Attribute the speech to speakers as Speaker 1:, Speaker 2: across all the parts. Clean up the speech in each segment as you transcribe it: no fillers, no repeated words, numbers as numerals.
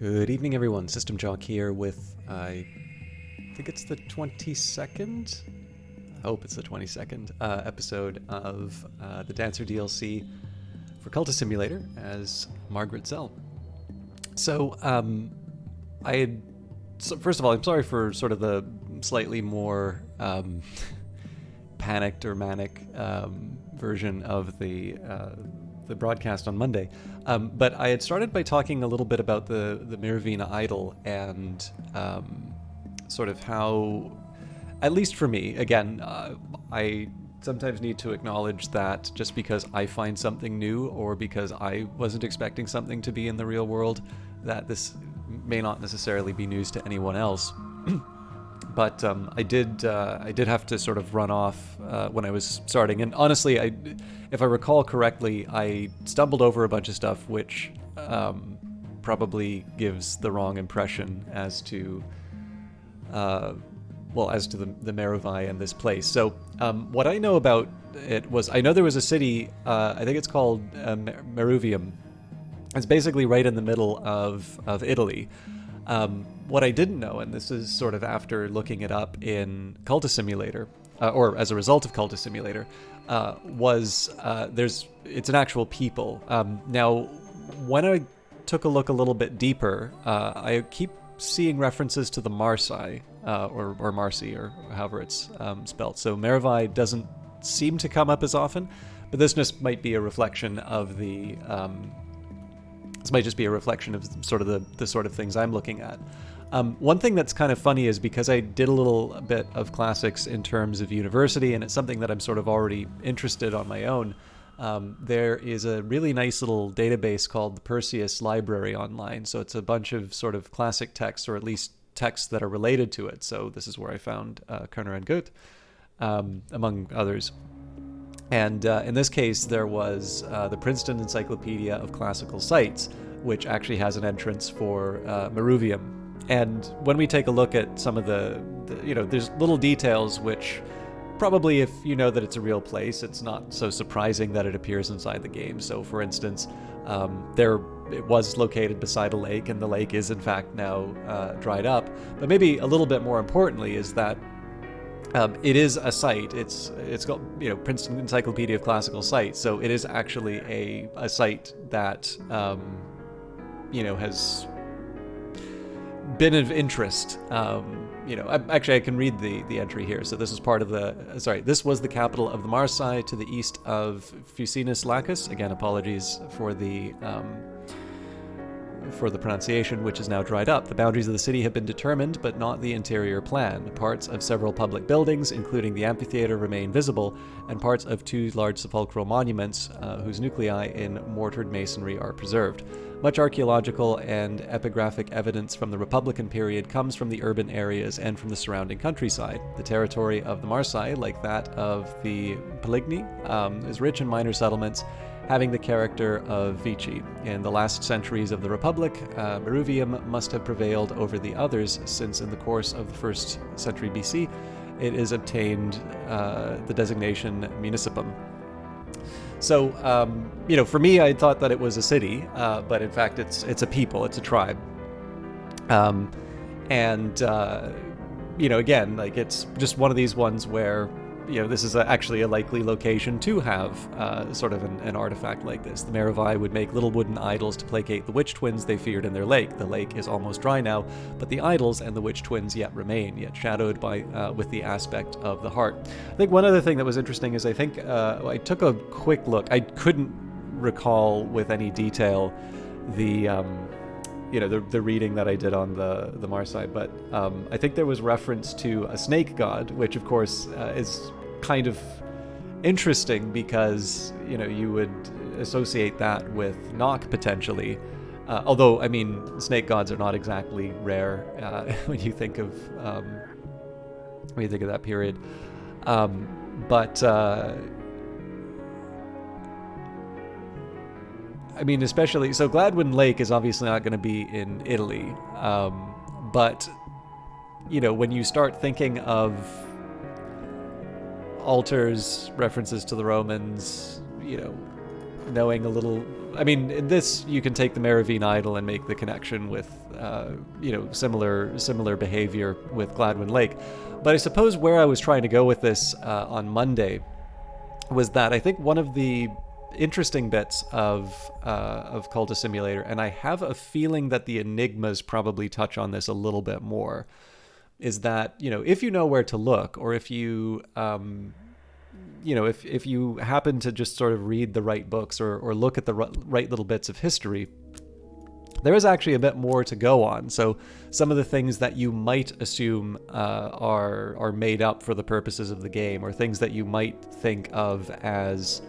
Speaker 1: Good evening, everyone. System Jock here with, I think it's the 22nd? I hope it's the 22nd episode of the Dancer DLC for Cultist Simulator as Margaret Zell. So, first of all, I'm sorry for sort of the slightly more panicked or manic version of the broadcast on Monday. But I had started by talking a little bit about the Miravina idol and sort of how, at least for me, again, I sometimes need to acknowledge that just because I find something new or because I wasn't expecting something to be in the real world, that this may not necessarily be news to anyone else. But I did have to sort of run off when I was starting. And honestly, if I recall correctly, I stumbled over a bunch of stuff which probably gives the wrong impression as to the Merovai and this place. So what I know about it was, I know there was a city, I think it's called Meruvium. It's basically right in the middle of Italy. What I didn't know, and this is sort of after looking it up in Cultist Simulator, or as a result of Cultist Simulator, was it's an actual people. Now, when I took a look a little bit deeper, I keep seeing references to the Marsi, or Marcy, or however it's spelled. So Merovai doesn't seem to come up as often, but this just might be a reflection of the... This might just be a reflection of sort of the sort of things I'm looking at. One thing that's kind of funny is because I did a little bit of classics in terms of university, and it's something that I'm sort of already interested on my own, there is a really nice little database called the Perseus Library online. So it's a bunch of sort of classic texts, or at least texts that are related to it. So this is where I found Kerner and Goethe, among others. And in this case, there was the Princeton Encyclopedia of Classical Sites, which actually has an entrance for Meruvium. And when we take a look at some of the there's little details which probably, if you know that it's a real place, it's not so surprising that it appears inside the game. So, for instance, it was located beside a lake, and the lake is in fact now dried up. But maybe a little bit more importantly is that it is a site. It's got Princeton Encyclopedia of Classical Sites, so it is actually a site that has been of interest. Actually, I can read the entry here. So this is part of this was the capital of the Marsi to the east of Fucinus Lacus. Again, apologies for the pronunciation, which is now dried up. The boundaries of the city have been determined, but not the interior plan. Parts of several public buildings, including the amphitheater, remain visible, and parts of two large sepulchral monuments, whose nuclei in mortared masonry are preserved. Much archaeological and epigraphic evidence from the Republican period comes from the urban areas and from the surrounding countryside. The territory of the Marsi, like that of the Peligni, is rich in minor settlements, having the character of Vici. In the last centuries of the Republic, Meruvium must have prevailed over the others, since in the course of the 1st century BC, it is obtained the designation municipum. So, for me, I thought that it was a city, but in fact, it's a people, it's a tribe. Again, like, it's just one of these ones where this is actually a likely location to have sort of an artifact like this. The Merovai would make little wooden idols to placate the witch twins they feared in their lake. The lake is almost dry now, but the idols and the witch twins yet remain, yet shadowed by with the aspect of the heart. I think one other thing that was interesting is I think I took a quick look. I couldn't recall with any detail the reading that I did on the Marsi, but I think there was reference to a snake god, which of course is kind of interesting because you would associate that with Nock potentially, although I mean snake gods are not exactly rare when you think of that period, I mean, especially, so Gladwin Lake is obviously not going to be in Italy, but, when you start thinking of altars, references to the Romans, knowing a little. I mean, in this you can take the Meravine idol and make the connection with similar behavior with Gladwin Lake. But I suppose where I was trying to go with this on Monday was that I think one of the interesting bits of Cultist Simulator, and I have a feeling that the Enigmas probably touch on this a little bit more, is that, if you know where to look, or if you if you happen to just sort of read the right books or look at the right little bits of history, there is actually a bit more to go on. So some of the things that you might assume are made up for the purposes of the game, or things that you might think of as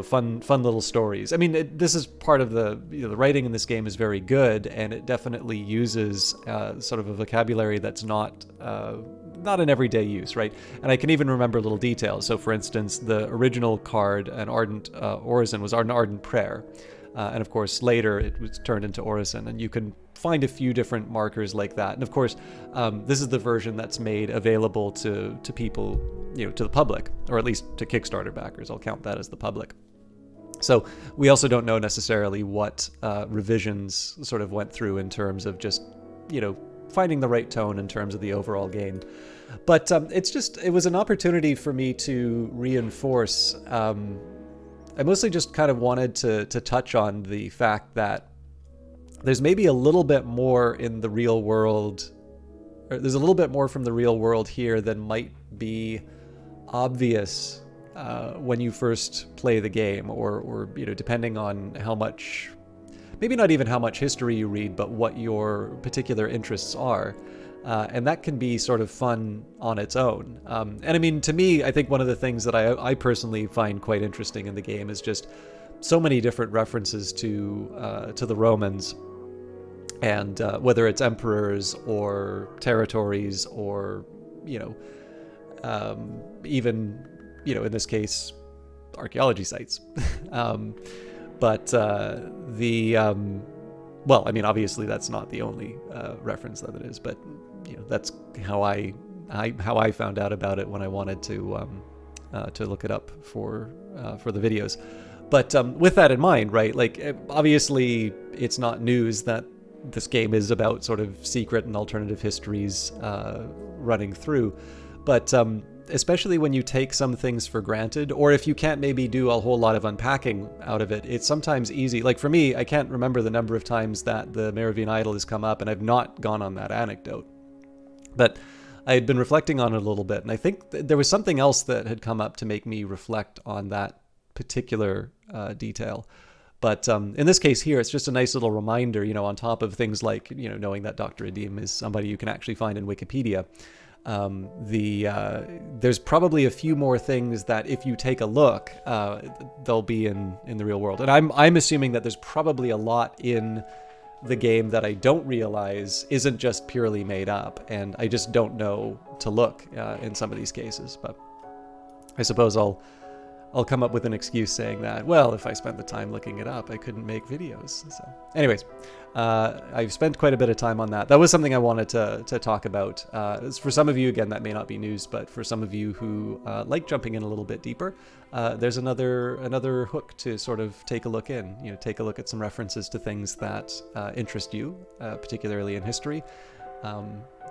Speaker 1: fun little stories. I mean, this is part of the the writing in this game is very good, and it definitely uses sort of a vocabulary that's not in everyday use, right? And I can even remember little details. So, for instance, the original card, an Ardent Orison, was an Ardent Prayer, and of course later it was turned into Orison, and you can find a few different markers like that. And of course, this is the version that's made available to people, to the public, or at least to Kickstarter backers. I'll count that as the public. So we also don't know necessarily what revisions sort of went through in terms of just, finding the right tone in terms of the overall game. But it was an opportunity for me to reinforce. I mostly just kind of wanted to touch on the fact that there's maybe a little bit more in the real world, or there's a little bit more from the real world here than might be obvious when you first play the game, or depending on how much, maybe not even how much history you read, but what your particular interests are. And that can be sort of fun on its own. And I mean, to me, I think one of the things that I personally find quite interesting in the game is just so many different references to the Romans, and whether it's emperors or territories, or even in this case archaeology sites. But well, I mean, obviously that's not the only reference that it is, but that's how I found out about it when I wanted to look it up for the videos. But with that in mind, right? Like, obviously, it's not news that this game is about sort of secret and alternative histories running through, but especially when you take some things for granted, or if you can't maybe do a whole lot of unpacking out of it, it's sometimes easy. Like for me, I can't remember the number of times that the Meravine idol has come up, and I've not gone on that anecdote. But I had been reflecting on it a little bit, and I think there was something else that had come up to make me reflect on that particular detail. But in this case here, it's just a nice little reminder, on top of things like, knowing that Dr. Adim is somebody you can actually find in Wikipedia. There's probably a few more things that if you take a look, they'll be in the real world. And I'm assuming that there's probably a lot in the game that I don't realize isn't just purely made up, and I just don't know to look in some of these cases. But I suppose I'll come up with an excuse saying that, well, if I spent the time looking it up, I couldn't make videos. So anyways, I've spent quite a bit of time on that. That was something I wanted to talk about. For some of you, again, that may not be news, but for some of you who like jumping in a little bit deeper, there's another hook to sort of take a look in. Take a look at some references to things that interest you, particularly in history.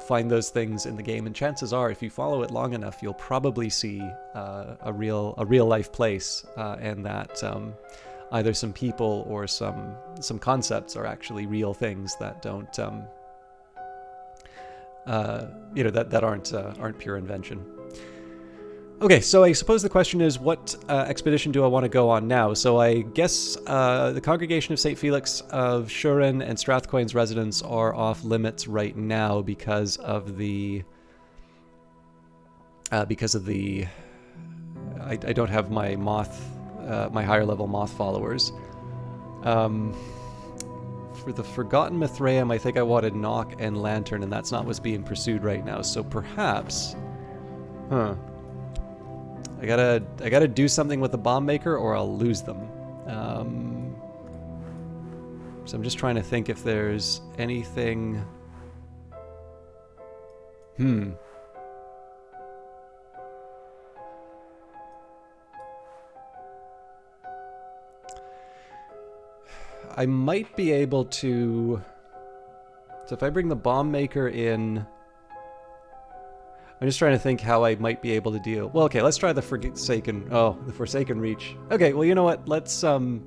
Speaker 1: Find those things in the game, and chances are, if you follow it long enough, you'll probably see a real life place, and that either some people or some concepts are actually real things that don't that aren't pure invention. Okay, so I suppose the question is, what expedition do I want to go on now? So I guess the Congregation of St. Felix of Shurin and Strathcoyne's residence are off limits right now because of the I don't have my my higher level moth followers. For the Forgotten Mithraeum, I think I wanted Knock and Lantern, and that's not what's being pursued right now. So perhaps, I gotta do something with the bomb maker, or I'll lose them. So I'm just trying to think if there's anything. I might be able to... So if I bring the bomb maker in... I'm just trying to think how I might be able to deal... Well, okay, let's try the Forsaken... Oh, the Forsaken Reach. Okay, well, you know what? Let's, Oh,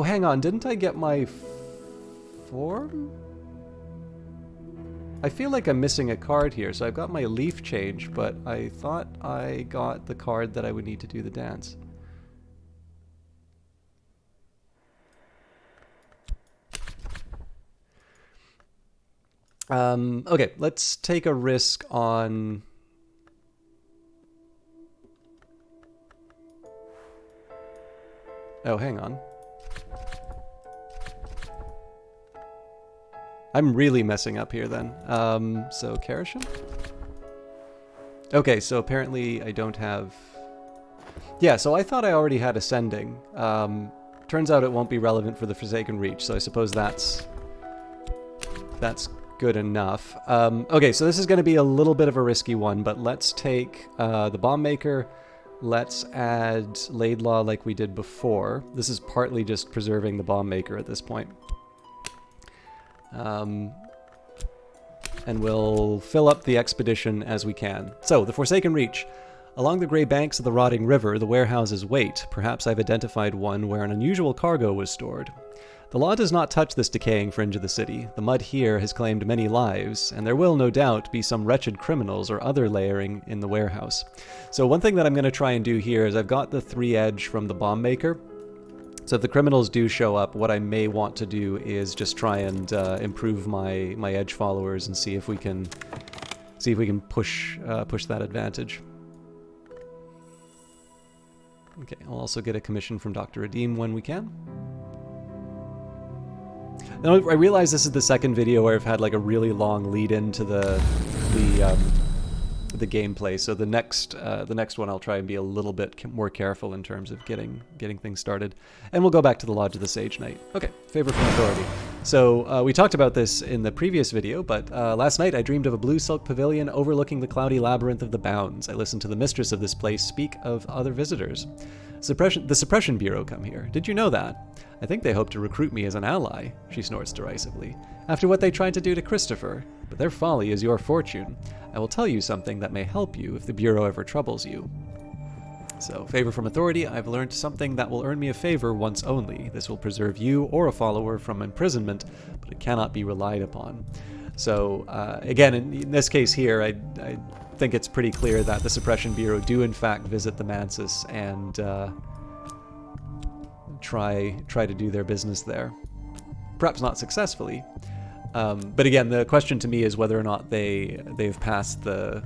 Speaker 1: hang on. Didn't I get my form? I feel like I'm missing a card here. So I've got my leaf change, but I thought I got the card that I would need to do the dance. Okay, let's take a risk on... Oh, hang on. I'm really messing up here then. So Karashim? Okay, so apparently I don't have... Yeah, so I thought I already had Ascending. Turns out it won't be relevant for the Forsaken Reach, so I suppose that's good enough. Okay, so this is going to be a little bit of a risky one, but let's take the Bomb Maker. Let's add Laidlaw like we did before. This is partly just preserving the Bomb Maker at this point. And we'll fill up the expedition as we can. So, the Forsaken Reach. Along the grey banks of the rotting river, the warehouses wait. Perhaps I've identified one where an unusual cargo was stored. The law does not touch this decaying fringe of the city. The mud here has claimed many lives, and there will, no doubt, be some wretched criminals or other layering in the warehouse. So one thing that I'm going to try and do here is I've got the 3 edge from the Bomb Maker. So if the criminals do show up, what I may want to do is just try and improve my edge followers and see if we can push that advantage. Okay, I'll also get a commission from Dr. Redeem when we can. Now, I realize this is the second video where I've had like a really long lead into the gameplay. So the next one I'll try and be a little bit more careful in terms of getting things started. And we'll go back to the Lodge of the Sage Knight. Okay, favor from authority. So we talked about this in the previous video, but last night I dreamed of a blue silk pavilion overlooking the cloudy labyrinth of the Bounds. I listened to the mistress of this place speak of other visitors. The Suppression Bureau come here. Did you know that? I think they hope to recruit me as an ally, she snorts derisively, after what they tried to do to Christopher. But their folly is your fortune. I will tell you something that may help you if the Bureau ever troubles you. So, favor from authority, I've learned something that will earn me a favor once only. This will preserve you or a follower from imprisonment, but it cannot be relied upon. So, again, in this case here, I think it's pretty clear that the Suppression Bureau do in fact visit the Mansus and try to do their business there. Perhaps not successfully. But again, the question to me is whether or not they've passed the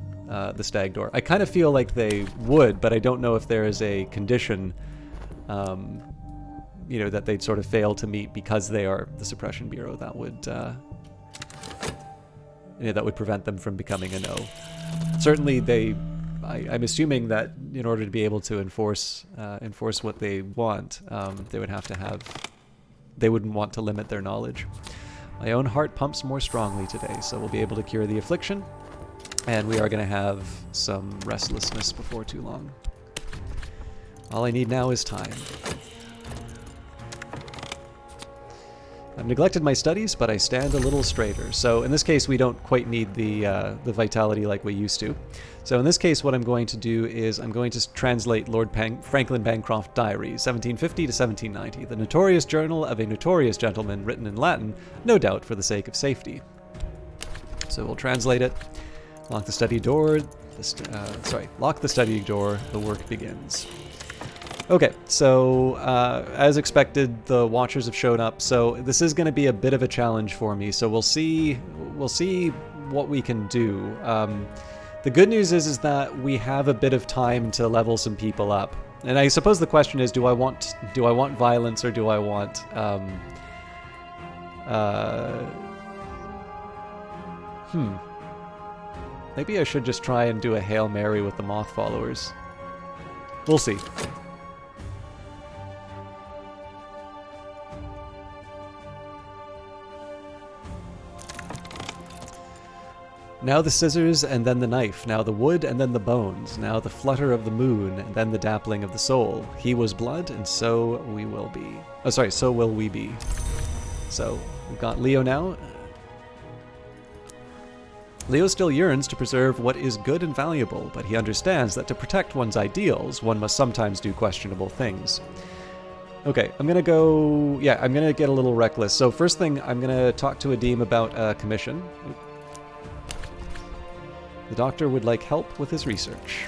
Speaker 1: stag door. I kind of feel like they would, but I don't know if there is a condition, that they'd sort of fail to meet because they are the Suppression Bureau. That would prevent them from becoming a no. Certainly, I'm assuming that in order to be able to enforce what they want, they would have to have. They wouldn't want to limit their knowledge. My own heart pumps more strongly today, so we'll be able to cure the affliction, and we are going to have some restlessness before too long. All I need now is time. I've neglected my studies, but I stand a little straighter. So in this case, we don't quite need the vitality like we used to. So in this case, what I'm going to do is I'm going to translate Lord Franklin Bancroft Diary, 1750 to 1790, the notorious journal of a notorious gentleman, written in Latin, no doubt for the sake of safety. So we'll translate it. Lock the study door. Lock the study door. The work begins. Okay, so as expected, the Watchers have shown up. So this is going to be a bit of a challenge for me. So we'll see what we can do. The good news is that we have a bit of time to level some people up. And I suppose the question is, do I want violence or do I want maybe I should just try and do a Hail Mary with the Moth followers. We'll see. Now the scissors and then the knife, now the wood and then the bones, now the flutter of the moon and then the dappling of the soul. He was blood and so we will be. Oh, sorry, so will we be. So, we've got Leo now. Leo still yearns to preserve what is good and valuable, but he understands that to protect one's ideals, one must sometimes do questionable things. Okay, I'm gonna go... Yeah, I'm gonna get a little reckless. So first thing, I'm gonna talk to Adim about a commission. The doctor would like help with his research.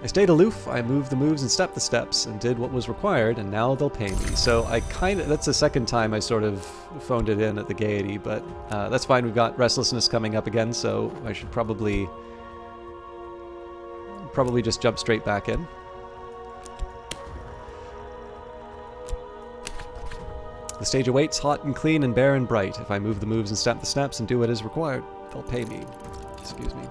Speaker 1: I stayed aloof, I moved the moves and stepped the steps, and did what was required, and now they'll pay me. So I that's the second time I sort of phoned it in at the Gaiety, but that's fine. We've got Restlessness coming up again, so I should probably just jump straight back in. The stage awaits, hot and clean and bare and bright. If I move the moves and step the steps and do what is required, they'll pay me. Excuse me.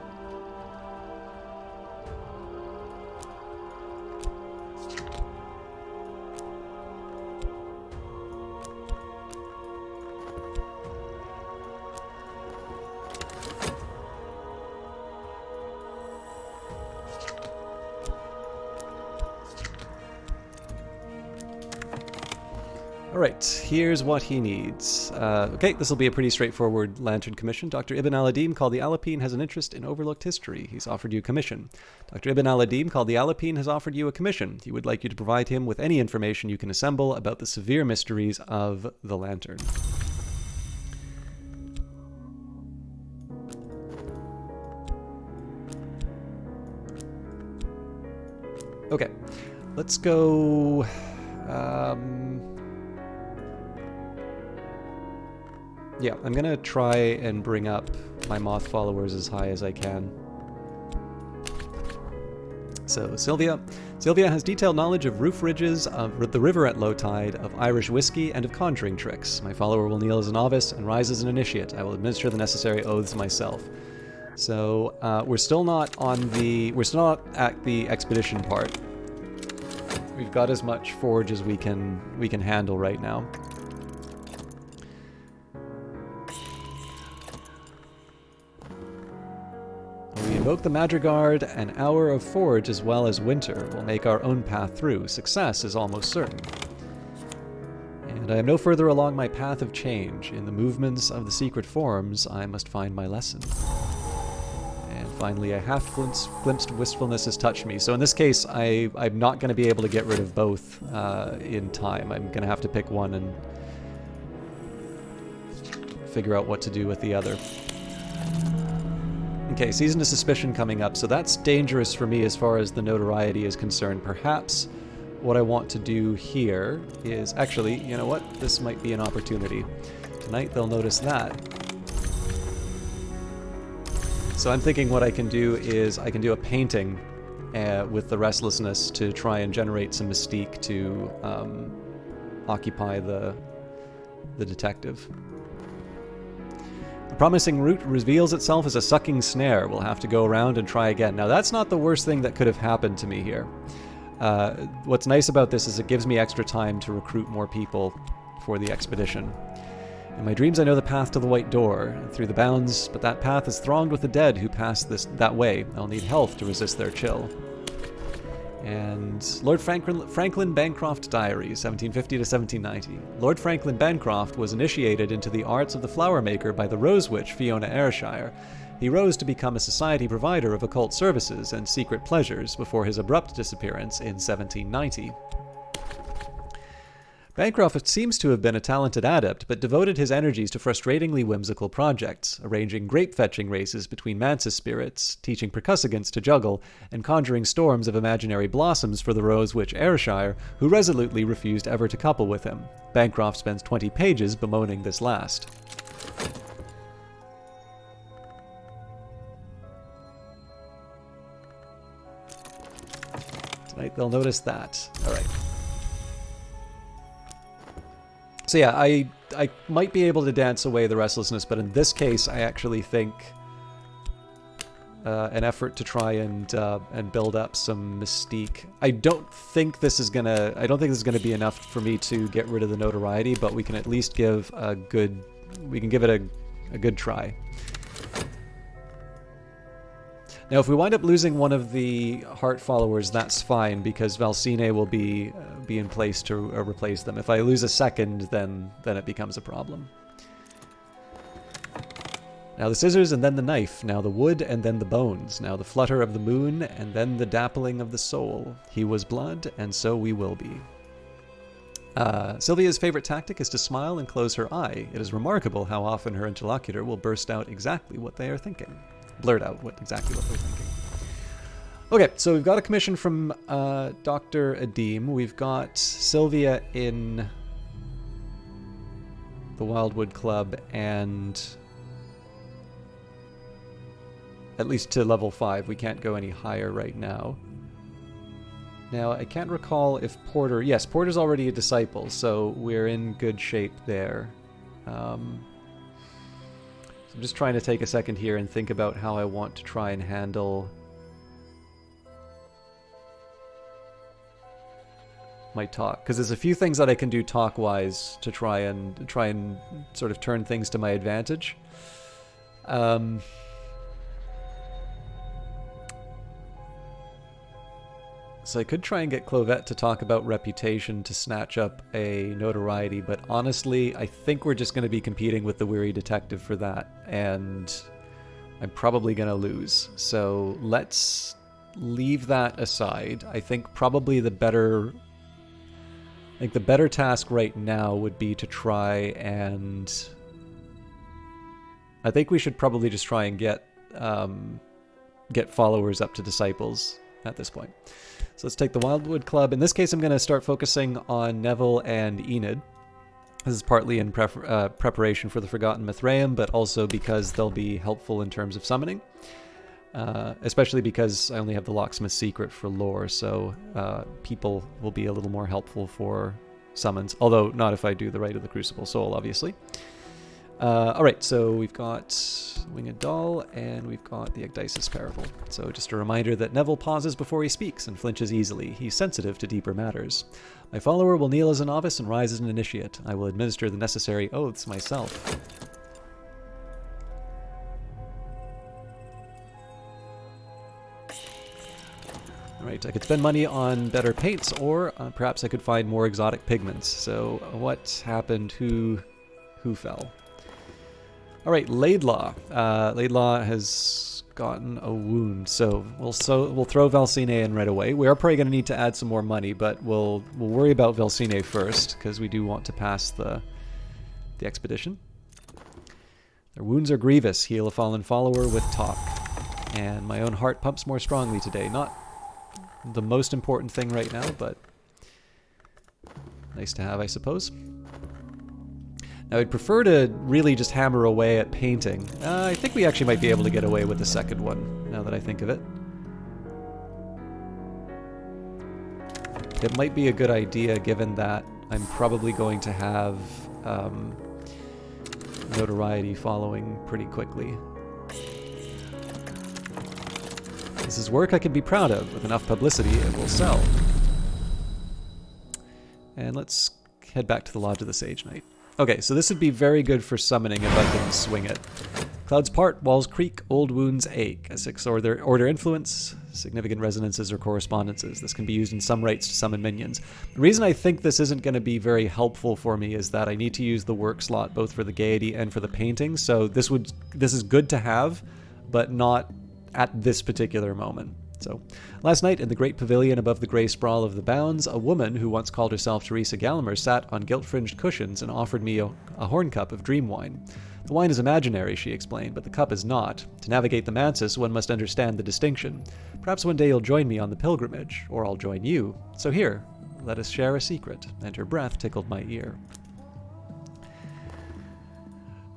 Speaker 1: Alright, here's what he needs. Okay, this will be a pretty straightforward lantern commission. Dr. Ibn al-Adim called the Alapine has an interest in overlooked history. He's offered you a commission. Dr. Ibn al-Adim called the Alapine has offered you a commission. He would like you to provide him with any information you can assemble about the severe mysteries of the lantern. Okay, let's go... Yeah, I'm gonna try and bring up my moth followers as high as I can. So, Sylvia. Sylvia has detailed knowledge of roof ridges, of the river at low tide, of Irish whiskey, and of conjuring tricks. My follower will kneel as a novice and rise as an initiate. I will administer the necessary oaths myself. So, we're still not at the expedition part. We've got as much forge as we can handle right now. We invoke the Madrigard, an hour of forge as well as winter will make our own path through. Success is almost certain. And I am no further along my path of change. In the movements of the secret forms, I must find my lesson. And finally, a half-glimpsed wistfulness has touched me. So in this case, I'm not going to be able to get rid of both in time. I'm going to have to pick one and figure out what to do with the other. Okay, Season of Suspicion coming up, so that's dangerous for me as far as the notoriety is concerned. Perhaps what I want to do here is... Actually, you know what? This might be an opportunity. Tonight they'll notice that. So I'm thinking what I can do is I can do a painting with the Restlessness to try and generate some mystique to occupy the detective. The promising route reveals itself as a sucking snare. We'll have to go around and try again. Now, that's not the worst thing that could have happened to me here. What's nice about this is it gives me extra time to recruit more people for the expedition. In my dreams, I know the path to the White Door, through the bounds, but that path is thronged with the dead who pass that way. I'll need health to resist their chill. And Lord Franklin Bancroft Diary, 1750 to 1790. Lord Franklin Bancroft was initiated into the arts of the flower maker by the Rose Witch Fiona Ayrshire. He rose to become a society provider of occult services and secret pleasures before his abrupt disappearance in 1790. Bancroft seems to have been a talented adept, but devoted his energies to frustratingly whimsical projects, arranging grape-fetching races between mantis spirits, teaching percussagants to juggle, and conjuring storms of imaginary blossoms for the Rose Witch Ayrshire, who resolutely refused ever to couple with him. Bancroft spends 20 pages bemoaning this last. Tonight they'll notice that. All right. So yeah, I might be able to dance away the restlessness, but in this case, I actually think an effort to try and build up some mystique. I don't think this is gonna be enough for me to get rid of the notoriety, but we can at least give it a good try. Now, if we wind up losing one of the heart followers, that's fine, because Valsine will be in place to replace them. If I lose a second, then it becomes a problem. Now the scissors and then the knife, now the wood and then the bones, now the flutter of the moon and then the dappling of the soul. He was blood, and so we will be. Sylvia's favorite tactic is to smile and close her eye. It is remarkable how often her interlocutor will blurt out exactly what they are thinking. Exactly what they're thinking. Okay, so we've got a commission from Dr. Adim. We've got Sylvia in the Wildwood Club, and at least to level 5. We can't go any higher right now. Now, I can't recall if Porter... Yes, Porter's already a disciple, so we're in good shape there. So I'm just trying to take a second here and think about how I want to try and handle my talk, because there's a few things that I can do talk-wise to try and sort of turn things to my advantage. So I could try and get Clovette to talk about reputation to snatch up a notoriety, but honestly, I think we're just going to be competing with the Weary Detective for that, and I'm probably going to lose. So let's leave that aside. I think probably the better task right now would be to try and... I think we should probably just try and get followers up to disciples at this point. So let's take the Wildwood Club. In this case, I'm going to start focusing on Neville and Enid. This is partly in preparation for the Forgotten Mithraeum, but also because they'll be helpful in terms of summoning. Especially because I only have the Locksmith's Secret for lore, so people will be a little more helpful for summons. Although, not if I do the Rite of the Crucible Soul, obviously. Alright, so we've got Winged Doll, and we've got the Ecdysis Parable. So just a reminder that Neville pauses before he speaks and flinches easily. He's sensitive to deeper matters. My follower will kneel as a novice and rise as an initiate. I will administer the necessary oaths myself. Alright, I could spend money on better paints, or perhaps I could find more exotic pigments. So what happened? Who fell? Alright, Laidlaw. Laidlaw has gotten a wound, so we'll throw Valsine in right away. We are probably going to need to add some more money, but we'll worry about Valsine first, because we do want to pass the expedition. Their wounds are grievous. Heal a fallen follower with talk. And my own heart pumps more strongly today. Not the most important thing right now, but nice to have, I suppose. Now, I'd prefer to really just hammer away at painting. I think we actually might be able to get away with the second one, now that I think of it. It might be a good idea, given that I'm probably going to have notoriety following pretty quickly. This is work I can be proud of. With enough publicity, it will sell. And let's head back to the Lodge of the Sage Knight. Okay, so this would be very good for summoning if I can swing it. Clouds part, walls creak, old wounds ache. A 6 order influence, significant resonances or correspondences. This can be used in some rites to summon minions. The reason I think this isn't going to be very helpful for me is that I need to use the work slot both for the gaiety and for the painting, so this is good to have, but not at this particular moment. So, last night in the great pavilion above the grey sprawl of the Bounds, a woman who once called herself Teresa Gallmer sat on gilt-fringed cushions and offered me a horn cup of dream wine. The wine is imaginary, she explained, but the cup is not. To navigate the Mansis, one must understand the distinction. Perhaps one day you'll join me on the pilgrimage, or I'll join you. So here, let us share a secret. And her breath tickled my ear.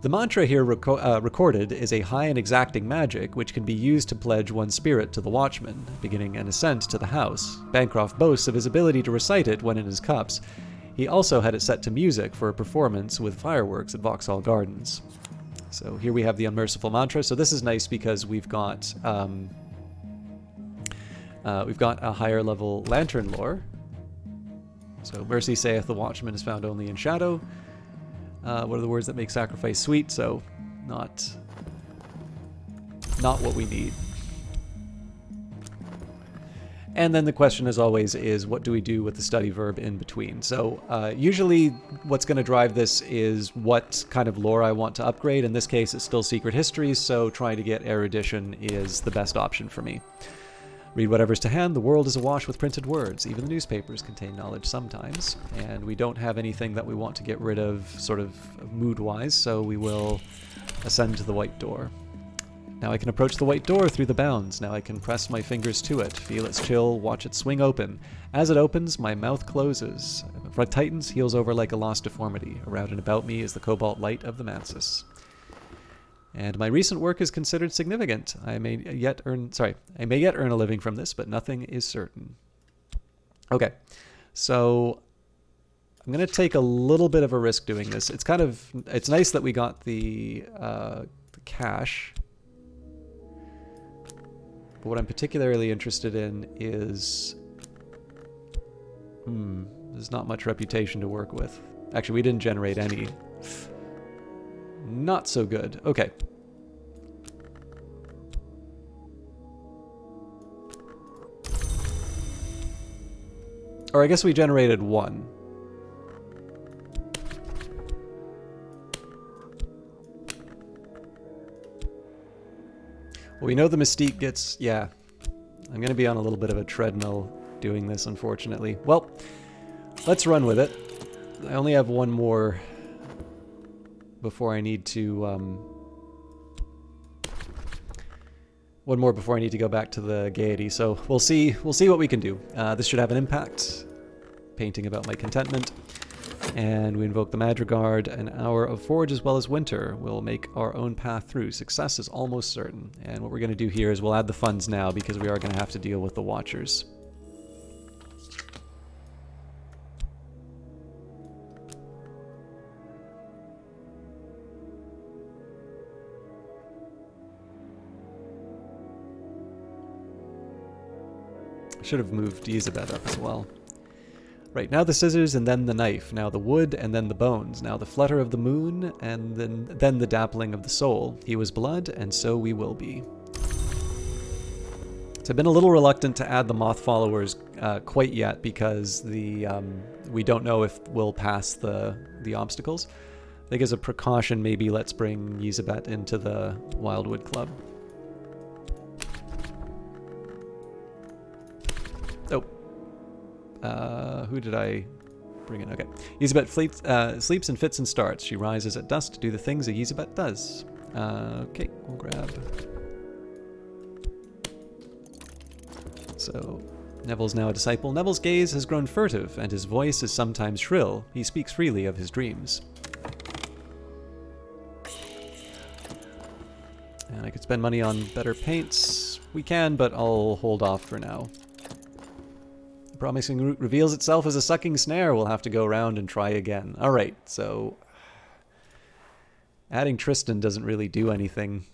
Speaker 1: The mantra here recorded is a high and exacting magic which can be used to pledge one's spirit to the Watchman, beginning an ascent to the house. Bancroft boasts of his ability to recite it when in his cups. He also had it set to music for a performance with fireworks at Vauxhall Gardens. So here we have the Unmerciful Mantra. So this is nice because we've got a higher level lantern lore. So mercy saith the watchman is found only in shadow. What are the words that make sacrifice sweet? So not what we need. And then the question, as always, is what do we do with the study verb in between? So usually what's going to drive this is what kind of lore I want to upgrade. In this case, it's still secret histories, so trying to get erudition is the best option for me. Read whatever's to hand. The world is awash with printed words. Even the newspapers contain knowledge sometimes. And we don't have anything that we want to get rid of sort of mood-wise, so we will ascend to the white door. Now I can approach the white door through the bounds. Now I can press my fingers to it, feel its chill, watch it swing open. As it opens, my mouth closes. Front tightens, heals over like a lost deformity. Around and about me is the cobalt light of the Mansus. And my recent work is considered significant. I may yet earn a living from this, but nothing is certain. Okay, so I'm going to take a little bit of a risk doing this. It's nice that we got the cash. But what I'm particularly interested in is... there's not much reputation to work with. Actually, we didn't generate any. Not so good. Okay. Or I guess we generated one. Well, we know the mystique gets... Yeah. I'm going to be on a little bit of a treadmill doing this, unfortunately. Well, let's run with it. I only have one more before I need to... one more before I need to go back to the gaiety, so we'll see what we can do. This should have an impact. Painting about my contentment. And we invoke the Madrigard. An hour of forge as well as winter. We'll make our own path through. Success is almost certain. And what we're going to do here is we'll add the funds now because we are going to have to deal with the Watchers. Should have moved Yzabet up as well. Right, now the scissors and then the knife, now the wood and then the bones, now the flutter of the moon and then the dappling of the soul. He was blood and so we will be. So I've been a little reluctant to add the moth followers quite yet because we don't know if we'll pass the obstacles. I think as a precaution maybe let's bring Yzabet into the Wildwood Club. Who did I bring in? Okay. Yzabet sleeps and fits and starts. She rises at dusk to do the things a Yzabet does. Okay, we'll grab. So, Neville's now a disciple. Neville's gaze has grown furtive, and his voice is sometimes shrill. He speaks freely of his dreams. And I could spend money on better paints. We can, but I'll hold off for now. The promising root reveals itself as a sucking snare. We'll have to go around and try again. Alright, so... adding Tristan doesn't really do anything.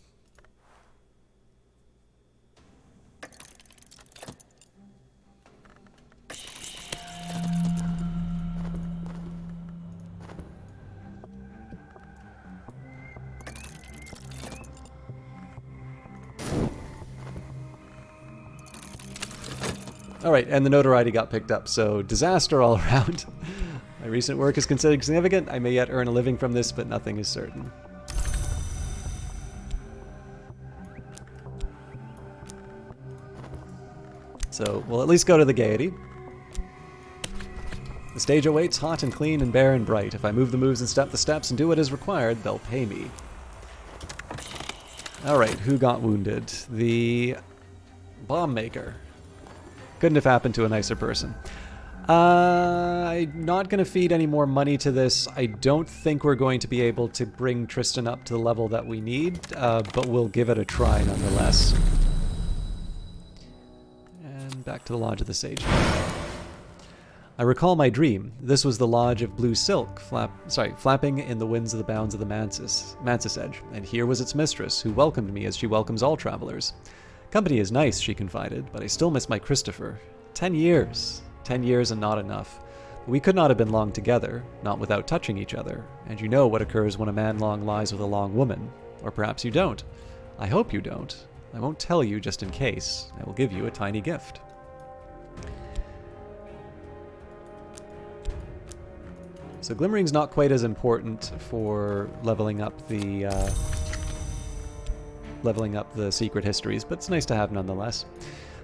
Speaker 1: Alright, and the notoriety got picked up, so disaster all around. My recent work is considered significant. I may yet earn a living from this, but nothing is certain. So, we'll at least go to the gaiety. The stage awaits, hot and clean and bare and bright. If I move the moves and step the steps and do what is required, they'll pay me. Alright, who got wounded? The bomb maker. Couldn't have happened to a nicer person. I'm not going to feed any more money to this. I don't think we're going to be able to bring Tristan up to the level that we need, but we'll give it a try nonetheless. And back to the Lodge of the Sage. I recall my dream. This was the lodge of blue silk, flapping in the winds of the bounds of the Mantis Edge, and here was its mistress, who welcomed me as she welcomes all travelers. Company is nice, she confided, but I still miss my Christopher. 10 years. 10 years and not enough. We could not have been long together, not without touching each other, and you know what occurs when a man long lies with a long woman. Or perhaps you don't. I hope you don't. I won't tell you just in case. I will give you a tiny gift. So Glimmering's not quite as important for leveling up the secret histories, but it's nice to have nonetheless.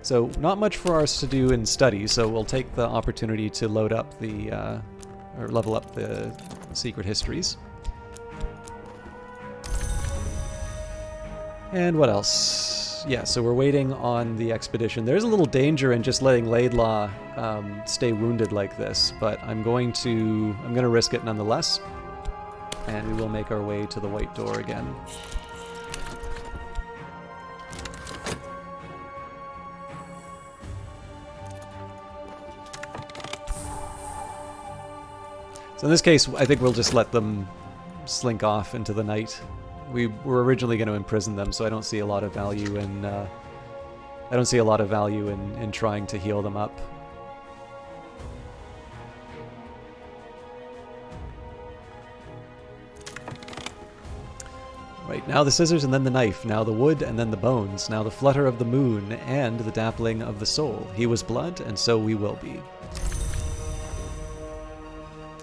Speaker 1: So not much for us to do in study, so we'll take the opportunity to load up or level up the secret histories. And what else? Yeah, so we're waiting on the expedition. There's a little danger in just letting Laidlaw stay wounded like this, but I'm going to risk it nonetheless, and we will make our way to the White Door again. So in this case, I think we'll just let them slink off into the night. We were originally going to imprison them, so I don't see a lot of value in in trying to heal them up. Right, now the scissors and then the knife, now the wood and then the bones, now the flutter of the moon and the dappling of the soul. He was blood, and so we will be.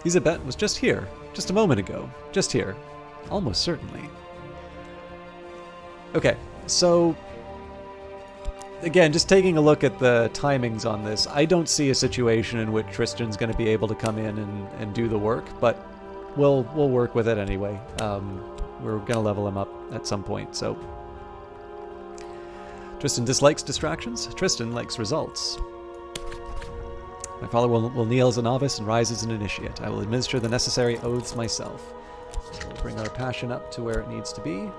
Speaker 1: Isabet was just here, just a moment ago, just here, almost certainly. Okay, so again, just taking a look at the timings on this, I don't see a situation in which Tristan's going to be able to come in and do the work, but we'll work with it anyway. We're going to level him up at some point, so. Tristan dislikes distractions. Tristan likes results. My father will kneel as a novice and rise as an initiate. I will administer the necessary oaths myself. So we'll bring our passion up to where it needs to be.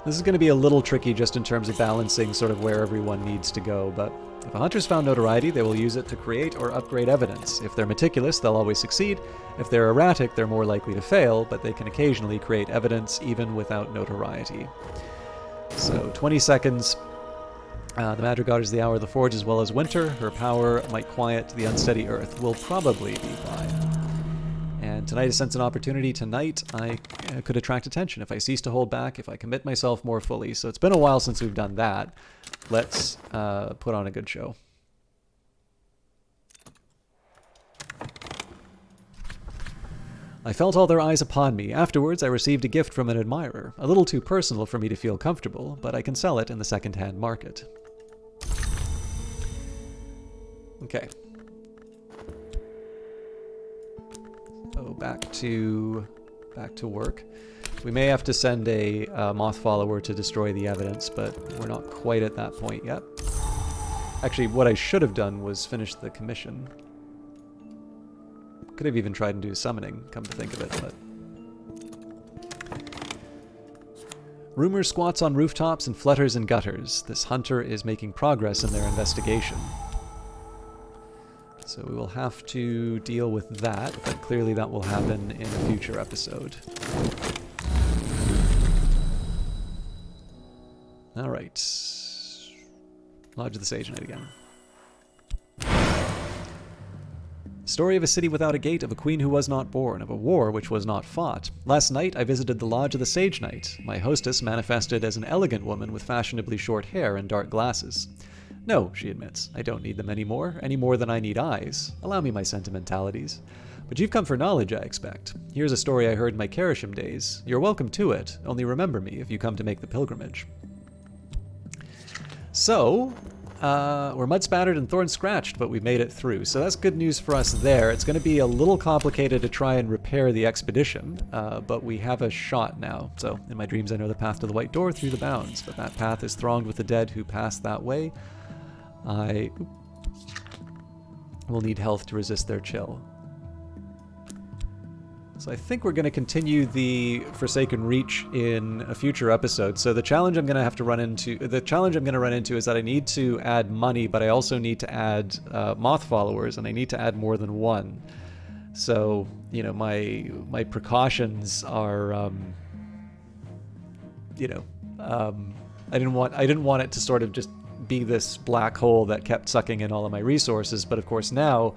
Speaker 1: This is going to be a little tricky just in terms of balancing sort of where everyone needs to go, but if a hunter's found notoriety, they will use it to create or upgrade evidence. If they're meticulous, they'll always succeed. If they're erratic, they're more likely to fail, but they can occasionally create evidence even without notoriety. So 20 seconds. The Madrigal is the hour of the forge as well as winter. Her power might quiet the unsteady earth. Will probably be fine. And tonight is sense an opportunity. Tonight I could attract attention if I cease to hold back, if I commit myself more fully. So it's been a while since we've done that. Let's put on a good show. I felt all their eyes upon me. Afterwards, I received a gift from an admirer. A little too personal for me to feel comfortable, but I can sell it in the second-hand market. Okay. So back to work. We may have to send a moth follower to destroy the evidence, but we're not quite at that point yet. Actually, what I should have done was finish the commission. Could have even tried and do summoning, come to think of it, but... Rumor squats on rooftops and flutters in gutters. This hunter is making progress in their investigation. So we will have to deal with that, but clearly that will happen in a future episode. Alright. Lodge of the Sage Knight again. Story of a city without a gate, of a queen who was not born, of a war which was not fought. Last night I visited the Lodge of the Sage Knight. My hostess manifested as an elegant woman with fashionably short hair and dark glasses. No, she admits, I don't need them any more than I need eyes. Allow me my sentimentalities. But you've come for knowledge, I expect. Here's a story I heard in my Carisham days. You're welcome to it, only remember me if you come to make the pilgrimage. So, we're mud-spattered and thorn-scratched, but we've made it through. So that's good news for us there. It's going to be a little complicated to try and repair the expedition, but we have a shot now. So, in my dreams I know the path to the White Door through the bounds, but that path is thronged with the dead who pass that way. I will need health to resist their chill. So I think we're going to continue the Forsaken Reach in a future episode. So the challenge I'm going to run into is that I need to add money, but I also need to add moth followers, and I need to add more than one. So, you know, my precautions are, I didn't want it to sort of just be this black hole that kept sucking in all of my resources. But of course now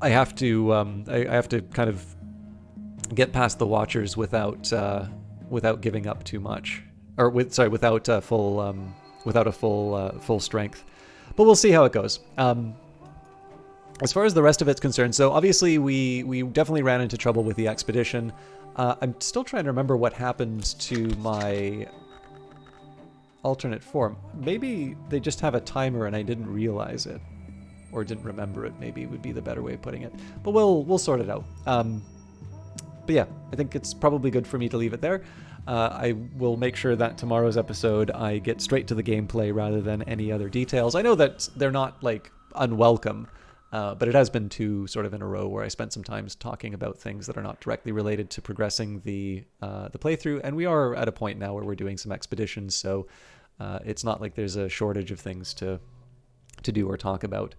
Speaker 1: I have to kind of get past the Watchers without giving up too much, or without a full strength. But we'll see how it goes. As far as the rest of it's concerned, so obviously we definitely ran into trouble with the expedition. I'm still trying to remember what happened to my alternate form. Maybe they just have a timer and I didn't realize it, or didn't remember it, maybe would be the better way of putting it. But we'll sort it out. But yeah, I think it's probably good for me to leave it there. I will make sure that tomorrow's episode I get straight to the gameplay rather than any other details. I know that they're not like unwelcome, but it has been two sort of in a row where I spent some time talking about things that are not directly related to progressing the playthrough, and we are at a point now where we're doing some expeditions, so it's not like there's a shortage of things to do or talk about.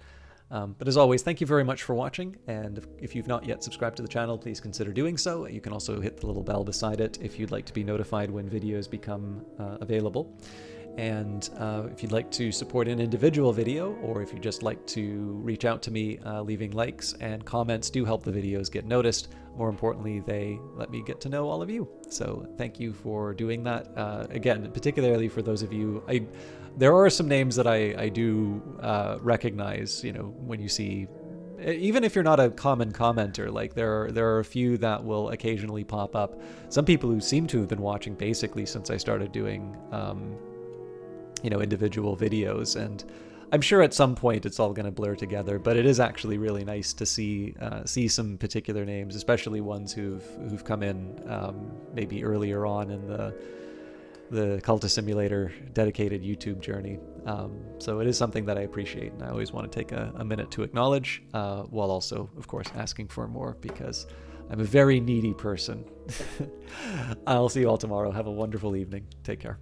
Speaker 1: But as always, thank you very much for watching, and if you've not yet subscribed to the channel, please consider doing so. You can also hit the little bell beside it if you'd like to be notified when videos become available. And if you'd like to support an individual video, or if you'd just like to reach out to me, leaving likes and comments do help the videos get noticed. More importantly, they let me get to know all of you. So thank you for doing that. Again, particularly for those of you, there are some names that I do recognize, you know, when you see, even if you're not a common commenter, like there are a few that will occasionally pop up. Some people who seem to have been watching basically since I started doing individual videos, and I'm sure at some point it's all going to blur together, but it is actually really nice to see some particular names, especially ones who've come in maybe earlier on in the Cultist Simulator dedicated YouTube journey. So it is something that I appreciate, and I always want to take a minute to acknowledge, while also, of course, asking for more, because I'm a very needy person. I'll see you all tomorrow. Have a wonderful evening. Take care.